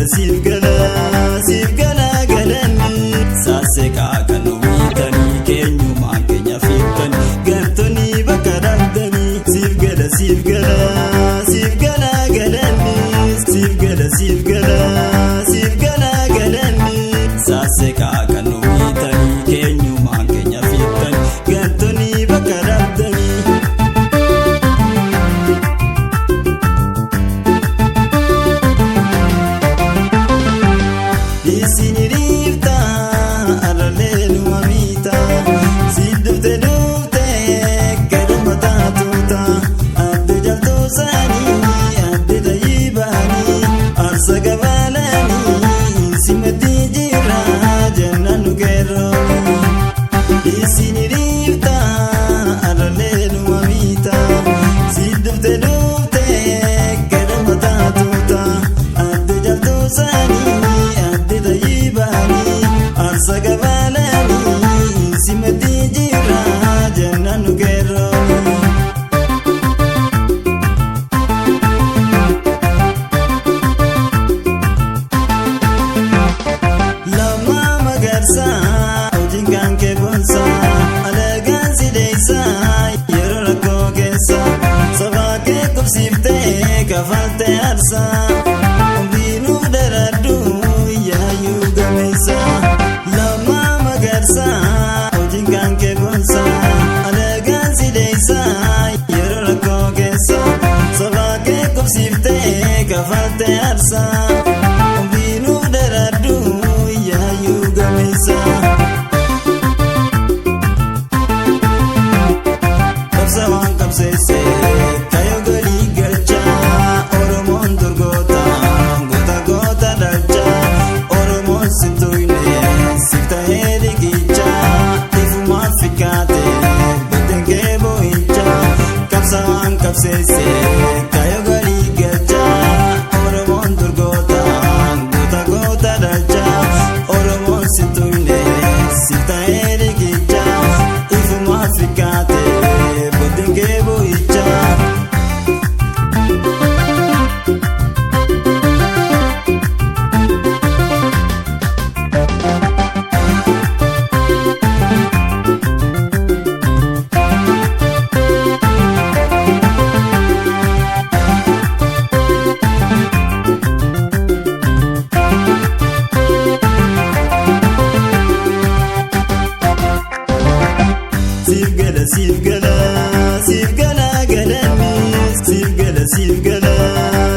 siif gala galanni saaseka kan wiitanii keenyumaan keenya fiiftanii gartoonni bakka dhabdanii siif gala galanni siif gala galanni saaseka kan wiitanii keenyumaan keenya fiiftanii gartoonni bakka dhabdanii. Kafalte arsa binu daradu yayu gamesa lama magarsa ojingan ke bonsa alagan sidesa yero ko gesa sabake kupsifte kafalte arsa binu daradu yayu gamesa kapsawan kapsese Kapsese kayo gali gacha oromon durgota gota gota dacha oromon situne sita eri gicha ifuma afrikate bodenge boicha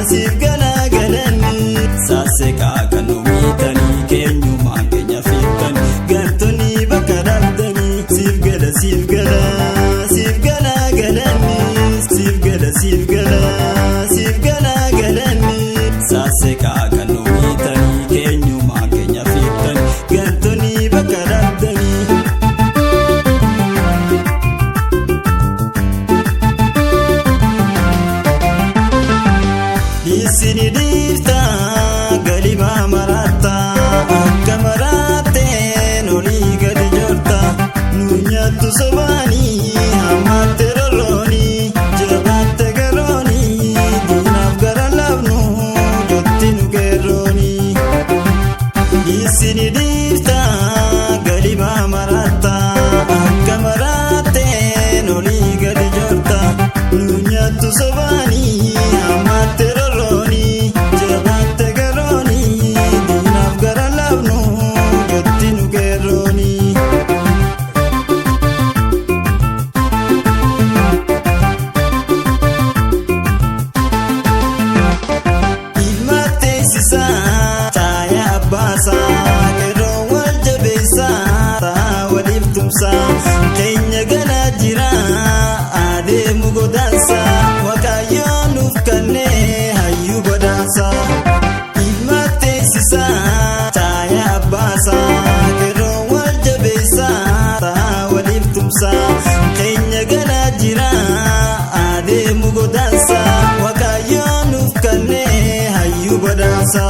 siif gala galanni saaseka kan wiitanii keenyumaan keenya fiiftanii gartoonni bakka dhabdanii siif gala galanni siif gala galanni saaseka kan wiitanii keenyumaan keenya fiiftanii gartoonni bakka dhabdanii. Isini difta galima marata akka marate noli gadi jorta nunya tu sobani amate roloni jabate garoni dinaf garalabnu jottinu geroni. Isini difta galima marata akka marate noli gadi jorta nunya tu sobani amate keenya gala jira adeemu godaansa waaqayyoon nuuf kennee hayyuu godaansa ilma teessisa taaya abbaasa yeroo wal jabeessa ta'a waliif tumsa keenya gala jira adeemu godaansa waaqayyoon nuuf kennee hayyuu godaansa.